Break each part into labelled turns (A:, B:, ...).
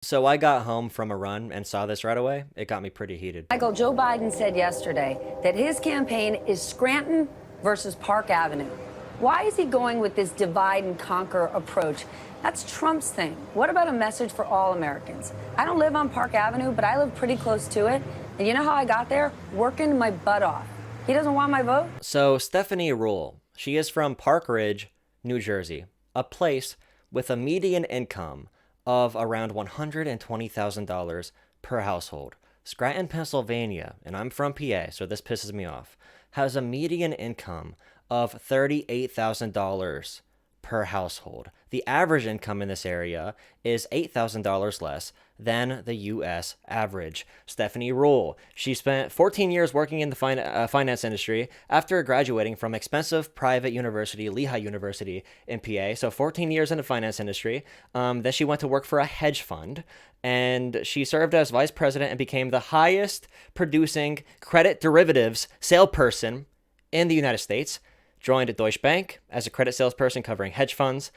A: So I got home from a run and saw this right away. It got me pretty heated.
B: Michael, Joe Biden said yesterday that his campaign is Scranton versus Park Avenue. Why is he going with this divide and conquer approach? That's Trump's thing. What about a message for all Americans? I don't live on Park Avenue, but I live pretty close to it. And you know how I got there? Working my butt off. He doesn't want my vote?
A: So Stephanie Rule, she is from Park Ridge, New Jersey, a place with a median income of around $120,000 per household. Scranton, Pennsylvania, and I'm from PA, so this pisses me off, has a median income of $38,000 per household. The average income in this area is $8,000 less than the U.S. average. Stephanie Rule, she spent 14 years working in the finance industry after graduating from expensive private university, Lehigh University in PA. So 14 years in the finance industry. Then she went to work for a hedge fund, and she served as vice president and became the highest producing credit derivatives salesperson in the United States. Joined at Deutsche Bank as a credit salesperson covering hedge funds.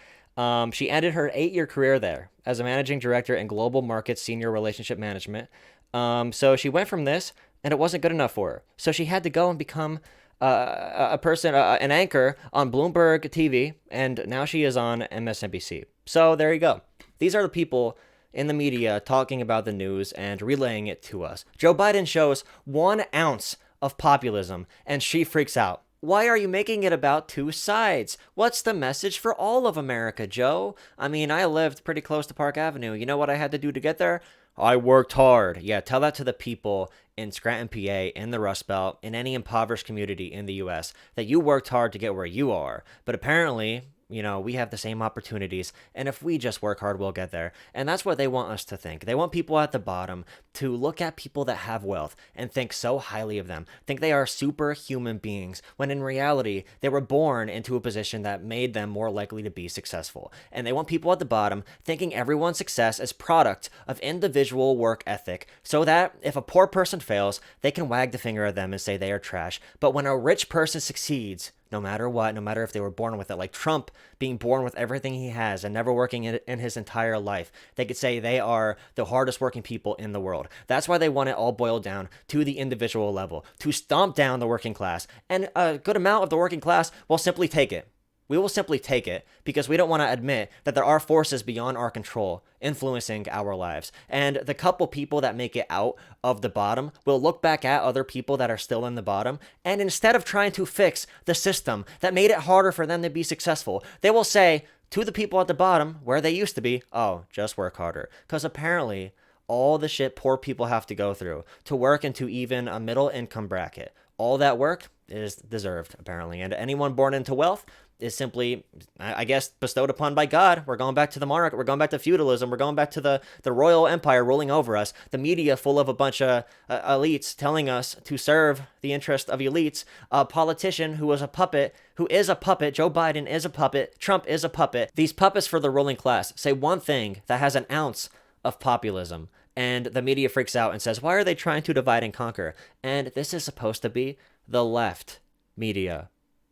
A: She ended her 8-year career there as a managing director in global markets senior relationship management. So she went from this, and it wasn't good enough for her. So she had to go and become an anchor on Bloomberg TV, and now she is on MSNBC. So there you go. These are the people in the media talking about the news and relaying it to us. Joe Biden shows 1 ounce of populism, and she freaks out. Why are you making it about two sides? What's the message for all of America, Joe? I mean, I lived pretty close to Park Avenue. You know what I had to do to get there? I worked hard. Yeah, tell that to the people in Scranton, PA, in the Rust Belt, in any impoverished community in the U.S., that you worked hard to get where you are. But apparently, we have the same opportunities, and if we just work hard, we'll get there. And that's what they want us to think. They want people at the bottom to look at people that have wealth and think so highly of them, think they are superhuman beings, when in reality, they were born into a position that made them more likely to be successful. And they want people at the bottom thinking everyone's success is product of individual work ethic, so that if a poor person fails, they can wag the finger at them and say they are trash. But when a rich person succeeds, no matter what, no matter if they were born with it, like Trump being born with everything he has and never working in his entire life, they could say they are the hardest working people in the world. That's why they want it all boiled down to the individual level, to stomp down the working class. And a good amount of the working class will simply take it. We will simply take it because we don't want to admit that there are forces beyond our control influencing our lives. And the couple people that make it out of the bottom will look back at other people that are still in the bottom, and instead of trying to fix the system that made it harder for them to be successful, they will say to the people at the bottom where they used to be, oh, just work harder. Because apparently all the shit poor people have to go through to work into even a middle income bracket, all that work is deserved, apparently. And anyone born into wealth is simply, I guess, bestowed upon by God. We're going back to the monarch. We're going back to feudalism. We're going back to the royal empire ruling over us. The media full of a bunch of elites telling us to serve the interest of elites. A politician who is a puppet, Joe Biden is a puppet. Trump is a puppet. These puppets for the ruling class say one thing that has an ounce of populism, and the media freaks out and says, why are they trying to divide and conquer? And this is supposed to be the left media.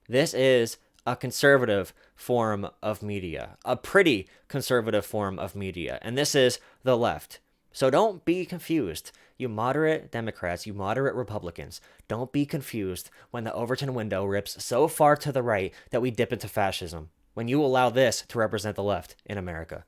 A: This is a conservative form of media, a pretty conservative form of media, and this is the left. So don't be confused. You moderate Democrats, you moderate Republicans, don't be confused when the Overton window rips so far to the right that we dip into fascism, when you allow this to represent the left in America.